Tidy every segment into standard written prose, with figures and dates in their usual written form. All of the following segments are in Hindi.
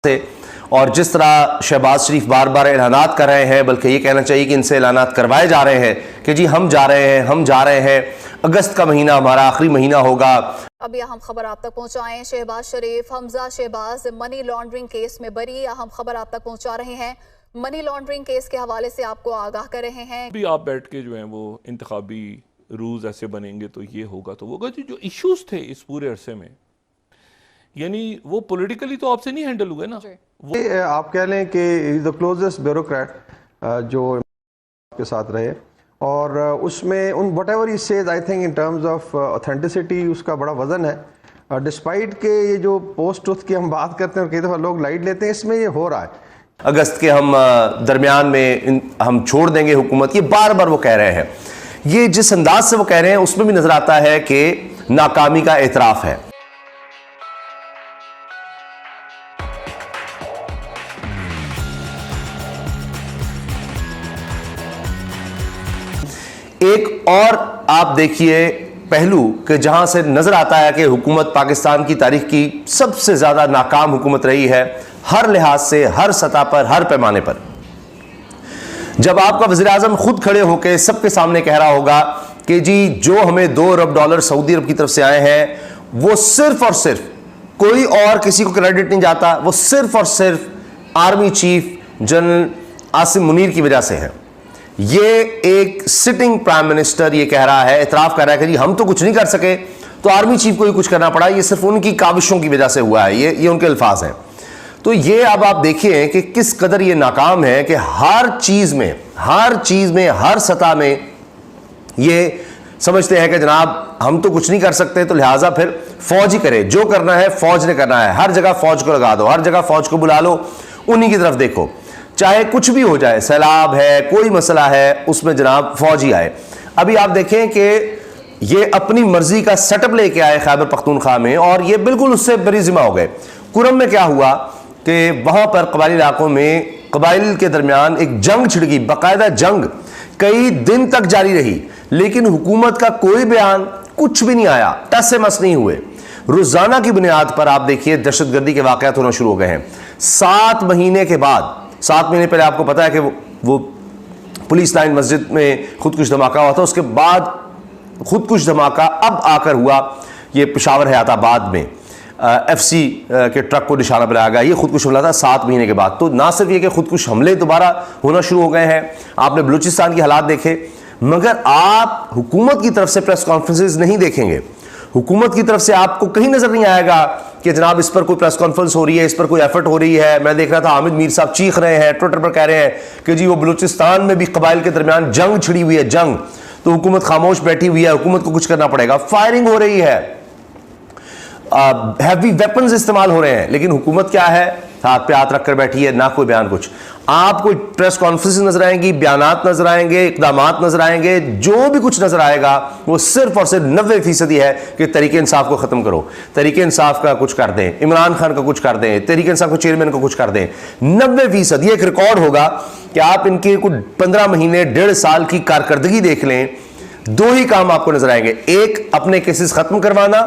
से। और जिस तरह शहबाज शरीफ बार बार ऐलानात कर रहे हैं, बल्कि ये कहना चाहिए कि इनसे ऐलानात करवाए जा रहे हैं कि जी हम जा रहे हैं, अगस्त का महीना हमारा आखिरी महीना होगा। अब यह अहम खबर आप तक पहुंचाएं। Shahbaz Sharif Hamza Shahbaz money laundering case में बरी। अहम खबर आप तक पहुंचा रहे हैं। मनी लॉन्ड्रिंग केस के हवाले से आपको आगाह कर रहे हैं। अभी आप बैठ के जो है वो इंतखाबी रूल्स ऐसे बनेंगे तो ये होगा तो वो होगा। जो इश्यूज थे इस पूरे अरसे में, यानी वो पॉलिटिकली तो आपसे नहीं हैंडल हुए ना। आप कह लें कि द क्लोजेस्ट ब्यूरोक्रेट जो के साथ रहे, और उसमें उन what ever he says I think in terms of authenticity उसका बड़ा वजन है। डिस्पाइट के ये जो पोस्ट ट्रुथ की हम बात करते हैं और कई दफ़ा लोग लाइट लेते हैं, इसमें ये हो रहा है। अगस्त के हम दरमियान में हम छोड़ देंगे हुकूमत, ये बार बार वो कह रहे हैं। ये जिस अंदाज से वो कह रहे हैं उसमें भी नजर आता है कि नाकामी का एतराफ है। एक और आप देखिए पहलू कि जहां से नजर आता है कि हुकूमत पाकिस्तान की तारीख की सबसे ज्यादा नाकाम हुकूमत रही है, हर लिहाज से, हर सतह पर, हर पैमाने पर। जब आपका वज़ीर आज़म खुद खड़े होकर सबके सामने कह रहा होगा कि जी जो हमें $2 अरब सऊदी अरब की तरफ से आए हैं वो सिर्फ और सिर्फ, कोई और किसी को क्रेडिट नहीं जाता, वो सिर्फ और सिर्फ army chief general Asim Munir की वजह से है। ये एक सिटिंग प्राइम मिनिस्टर ये कह रहा है, इतराफ कर रहा है कि जी हम तो कुछ नहीं कर सके, तो आर्मी चीफ को ही कुछ करना पड़ा, ये सिर्फ उनकी काविशों की वजह से हुआ है। ये उनके अल्फाज हैं। तो ये अब आप देखिए कि किस कदर ये नाकाम है कि हर चीज में, हर सतह में ये समझते हैं कि जनाब हम तो कुछ नहीं कर सकते, तो लिहाजा फिर फौज ही करे, जो करना है फौज ने करना है, हर जगह फौज को लगा दो, हर जगह फौज को बुला लो, उन्हीं की तरफ देखो, चाहे कुछ भी हो जाए, सैलाब है, कोई मसला है, उसमें जनाब फौज ही आए। अभी आप देखें कि ये अपनी मर्जी का सेटअप लेके आए खैबर पख्तूनख्वा में, और ये बिल्कुल उससे बरीजिमा हो गए। कुरम में क्या हुआ कि वहां पर कबाइली इलाकों में कबाइल के दरमियान एक जंग छिड़ गई, बाकायदा जंग कई दिन तक जारी रही, लेकिन हुकूमत का कोई बयान, कुछ भी नहीं आया, टस से मस नहीं हुए। रोजाना की बुनियाद पर आप देखिए दहशतगर्दी के वाकयात होना शुरू हो गए हैं। 7 महीने के बाद, 7 महीने पहले आपको पता है कि वो पुलिस लाइन मस्जिद में खुदकुश धमाका हुआ था, उसके बाद खुदकुश धमाका अब आकर हुआ ये पेशावर हयाताबाद में FC के ट्रक को निशाना बनाया गया। ये खुदकुश हमला था 7 महीने के बाद। तो ना सिर्फ ये कि खुदकुश हमले दोबारा होना शुरू हो गए हैं, आपने बलूचिस्तान की हालात देखे, मगर आप हुकूमत की तरफ से प्रेस कॉन्फ्रेंसेस नहीं देखेंगे। हुकूमत की तरफ से आपको कहीं नजर नहीं आएगा कि जनाब इस पर कोई प्रेस कॉन्फ्रेंस हो रही है, इस पर कोई एफर्ट हो रही है। मैं देख रहा था आमिद मीर साहब चीख रहे हैं, ट्विटर पर कह रहे हैं कि जी वो बलूचिस्तान में भी कबाइल के दरमियान जंग छिड़ी हुई है, जंग, तो हुकूमत खामोश बैठी हुई है, हुकूमत को कुछ करना पड़ेगा। फायरिंग हो रही है, हैवी वेपन्स इस्तेमाल हो रहे हैं, लेकिन हुकूमत क्या है, हाथ पे हाथ रखकर बैठी है, ना कोई बयान कुछ। आपको प्रेस कॉन्फ्रेंस नजर आएंगी, बयानात नजर आएंगे, इकदामात नजर आएंगे, जो भी कुछ नजर आएगा वो सिर्फ और सिर्फ 90% है कि तरीके इंसाफ को खत्म करो, तरीके इंसाफ का कुछ कर दें, इमरान खान का कुछ कर दें, तरीके इंसाफ को चेयरमैन को कुछ कर दें। 90% ये एक रिकॉर्ड होगा कि आप इनके कुछ 15 महीने 1.5 साल की कारकर्दगी देख लें, 2 ही काम आपको नजर आएंगे, एक अपने केसेस खत्म करवाना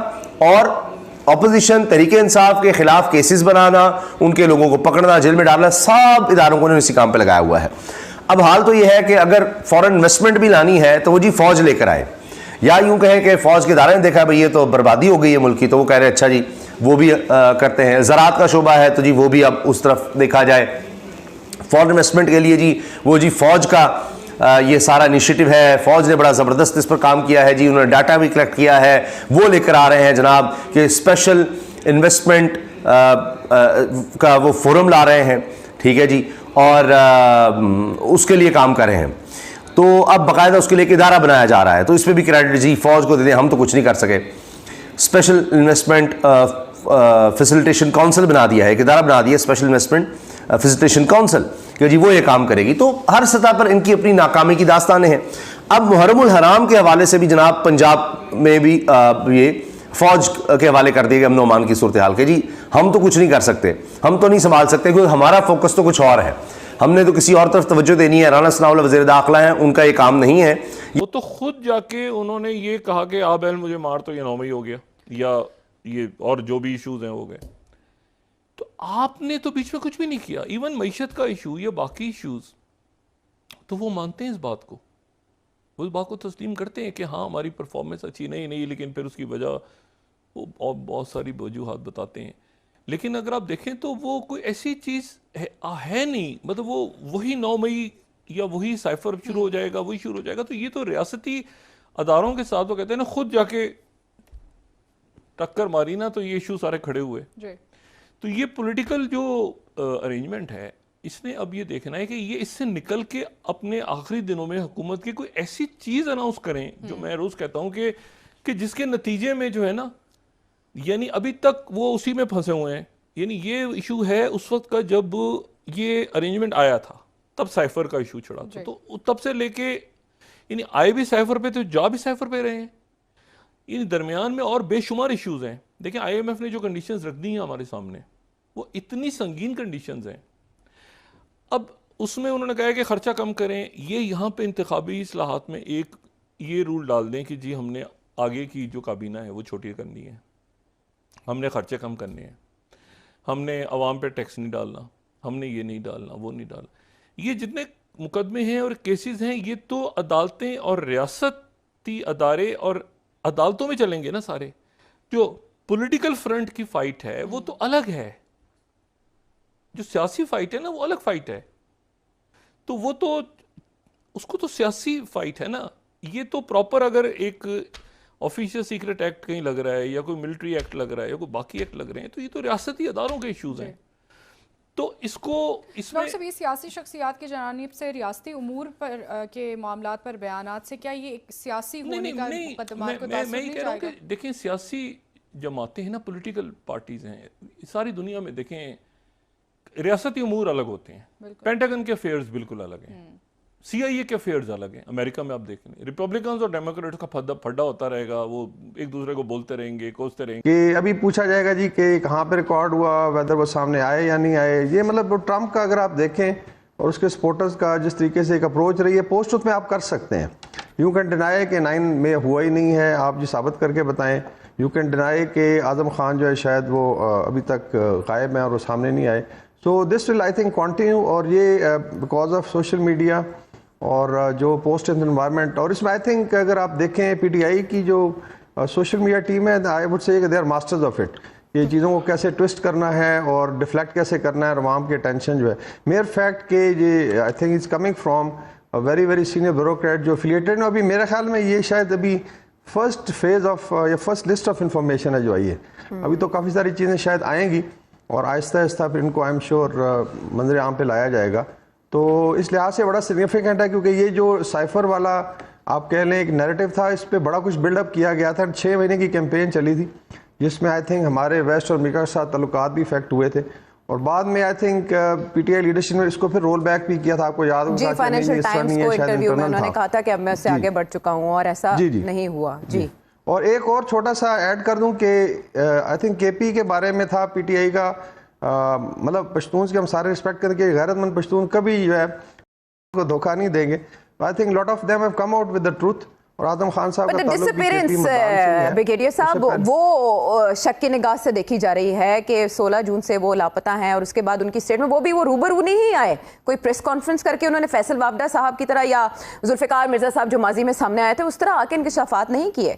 और ऑपोजिशन तरीके इंसाफ के खिलाफ केसेस बनाना, उनके लोगों को पकड़ना, जेल में डालना, सब इदारों को इसी काम पे लगाया हुआ है। अब हाल तो यह है कि अगर फॉरेन इन्वेस्टमेंट भी लानी है तो वो जी फौज लेकर आए, या यूं कहें कि फौज के इदारे ने देखा भाई ये तो बर्बादी हो गई है मुल्क की, तो वो कह रहे हैं अच्छा जी वो भी करते हैं। ज़राअत का शोबा है तो जी वो भी अब उस तरफ देखा जाए। फॉरेन इन्वेस्टमेंट के लिए जी वो जी फौज का ये सारा इनिशिएटिव है, फौज ने बड़ा ज़बरदस्त इस पर काम किया है जी, उन्होंने डाटा भी कलेक्ट किया है, वो लेकर आ रहे हैं जनाब कि स्पेशल इन्वेस्टमेंट का वो फोरम ला रहे हैं, ठीक है जी, और उसके लिए काम कर रहे हैं। तो अब बाकायदा उसके लिए एक इदारा बनाया जा रहा है, तो इसमें भी क्रेडिट जी फौज को दे दें, हम तो कुछ नहीं कर सके। स्पेशल इन्वेस्टमेंट फैसिलिटेशन काउंसिल बना दिया है, एक इदारा बना दिया स्पेशल इन्वेस्टमेंट फैसिलिटेशन काउंसिल कि जी वो ये काम करेगी। तो हर सतह पर इनकी अपनी नाकामी की दास्तानें हैं। अब मुहर्रमुल हराम के हवाले से भी जनाब पंजाब में भी ये फौज के हवाले कर दिए गए अमन अमान की सूरत हाल के जी हम तो कुछ नहीं कर सकते, हम तो नहीं संभाल सकते, क्योंकि हमारा फोकस तो कुछ और है, हमने तो किसी और तरफ तवज्जो देनी है। राना सनाउल्लाह वज़ीर दाखिला हैं, उनका ये काम नहीं है। वो तो खुद जाके उन्होंने ये कहा कि आ बैल मुझे मार, तो ये 9 मई हो गया, या ये और जो भी इश्यूज हैं हो गए। तो आपने तो बीच में कुछ भी नहीं किया। इवन मईशत का इशू या बाकी इश्यूज, तो वो मानते हैं इस बात को, वो इस बात को तस्लीम करते हैं कि हाँ हमारी परफॉर्मेंस अच्छी नहीं, लेकिन फिर उसकी वजह वो और बहुत सारी वजूहात बताते हैं। लेकिन अगर आप देखें तो वो कोई ऐसी चीज़ है नहीं, मतलब वो वही 9 मई या वही साइफर शुरू हो जाएगा, वही शुरू हो जाएगा। तो ये तो रियासती अदारों के साथ वो कहते हैं ना, खुद जाके टक्कर मारी ना तो ये इशू सारे खड़े हुए। तो ये पॉलिटिकल जो अरेंजमेंट है, इसने अब ये देखना है कि ये इससे निकल के अपने आखिरी दिनों में हुकूमत की कोई ऐसी चीज़ अनाउंस करें जो मैं रोज़ कहता हूँ कि जिसके नतीजे में जो है ना, यानी अभी तक वो उसी में फंसे हुए हैं। यानी ये इशू है उस वक्त का जब ये अरेंजमेंट आया था, तब साइफर का इशू चढ़ा था, तो तब से लेके यानी आए भी साइफर पे तो जा भी साइफर पे रहे हैं। इन दरमियान में और बेशुमार इश्यूज हैं। देखिए IMF ने जो कंडीशंस रख दी हैं हमारे सामने, वो इतनी संगीन कंडीशंस हैं। अब उसमें उन्होंने कहा है कि खर्चा कम करें, ये यहाँ पे इंतखाबी इस्लाहात में एक ये रूल डाल दें कि जी हमने आगे की जो काबीना है वो छोटी करनी है, हमने खर्चे कम करने हैं, हमने अवाम पे टैक्स नहीं डालना, हमने ये नहीं डालना, वो नहीं डालना। ये जितने मुकदमे हैं और केसेस हैं, ये तो अदालतें और रियासती अदारे और अदालतों में चलेंगे ना सारे। जो पॉलिटिकल फ्रंट की फाइट है वो तो अलग है, जो सियासी फाइट है ना वो अलग फाइट है। तो वो तो उसको तो सियासी फाइट है ना। ये तो प्रॉपर अगर एक ऑफिशियल सीक्रेट एक्ट कहीं लग रहा है या कोई मिलिट्री एक्ट लग रहा है या कोई बाकी एक्ट लग रहे हैं, तो ये तो रियासती अदारों के इश्यूज हैं। तो इसको इसमें डॉक्टर साहब, ये सियासी शख्सियात की जानिब से रियासती उमूर पर के मामलात पर बयानात से क्या ये एक सियासी होने का मुकदमात को तासुर नहीं जाएगा? देखें सियासी जमातें हैं ना, पॉलिटिकल पार्टीज हैं सारी दुनिया में। देखें रियासती उमूर अलग होते हैं, पेंटागन के अफेयर्स बिल्कुल अलग हैं, CIA के अफेयर्स अलग हैं। अमेरिका में आप देखें रिपब्लिकन्स और डेमोक्रेट्स का फड्डा होता रहेगा, वो एक दूसरे को बोलते रहेंगे, कोसते रहेंगे कि अभी पूछा जाएगा जी कि कहाँ पे रिकॉर्ड हुआ, वेदर वो सामने आए या नहीं आए। ये मतलब ट्रंप का अगर आप देखें और उसके सपोर्टर्स का जिस तरीके से एक अप्रोच रही है, पोस्ट उसमें आप कर सकते हैं। यू कैन डिनाई कि 9 में हुआ ही नहीं है, आप जी साबित करके बताएं। यू कैन डिनाई कि आज़म खान जो है शायद वो अभी तक गायब है और वो सामने नहीं आए। So this will I think continue, और ये बिकॉज ऑफ सोशल मीडिया और जो पोस्ट एनवायरनमेंट। और इसमें आई थिंक अगर आप देखें PTI की जो सोशल मीडिया टीम है, I would say they are masters of it. ये चीज़ों को कैसे ट्विस्ट करना है और डिफ्लेक्ट कैसे करना है, अवाम की अटेंशन जो है। मेयर फैक्ट के ये I think is coming from a very very senior bureaucrat जो एफिलिएटेड है। अभी मेरे ख्याल में ये शायद अभी फर्स्ट फेज ऑफ या फर्स्ट लिस्ट ऑफ इंफॉर्मेशन है जो आई है। अभी तो काफ़ी सारी चीज़ें शायद आएंगी और आहिस्ता आहिस्ता फिर इनको आई एम श्योर मंजर आम पे लाया जाएगा। तो इस लिहाज से बड़ा सिग्निफिकेंट है, क्योंकि ये जो साइफर वाला आप कह लें एक नैरेटिव था, इस पर बड़ा कुछ बिल्डअप किया गया था। 6 महीने की कैंपेन चली थी जिसमें आई थिंक हमारे वेस्ट और अमेरिका के साथ ताल्लुकात भी इफेक्ट हुए थे, और बाद में आई थिंक PTI लीडरशिप ने इसको फिर रोल बैक भी किया था। आपको याद होगा जी, फाइनेंशियल टाइम्स को इंटरव्यू में उन्होंने कहा था कि अब मैं उससे आगे बढ़ चुका हूँ, और ऐसा नहीं हुआ। जी, और एक और छोटा सा ऐड कर दूं कि आई थिंक KP के बारे में था PTI का, मतलब पश्तून की हम सारे रिस्पेक्ट करके गैरतमंद पश्तून कभी जो है को धोखा नहीं देंगे। I think lot of them have come out with the truth. और आजम खान साहब का डिसअपीयरेंस ब्रिगेडियर साहब वो शक की निगाह से देखी जा रही है कि 16 जून से वो लापता हैं, और उसके बाद उनकी स्टेटमेंट वो रूबरू नहीं आए। कोई प्रेस कॉन्फ्रेंस करके उन्होंने फैसल वाबडा साहब की तरह या जुल्फिकार मिर्जा साहब जो माजी में सामने आए थे उस तरह आके इंकशाफात नहीं किए।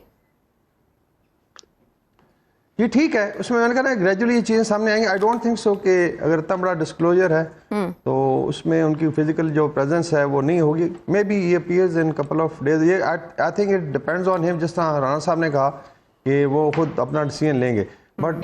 ये ठीक है, उसमें मैंने कहा ग्रेजुअली ये चीज़ें सामने आएंगी। आई डोंट थिंक सो कि अगर इतना बड़ा डिस्क्लोजर है तो उसमें उनकी फिजिकल जो प्रेजेंस है वो नहीं होगी। मे बी ये appears in couple of days. ये I think it depends on him, जिस तरह राणा साहब ने कहा कि वो खुद अपना डिसीजन लेंगे। बट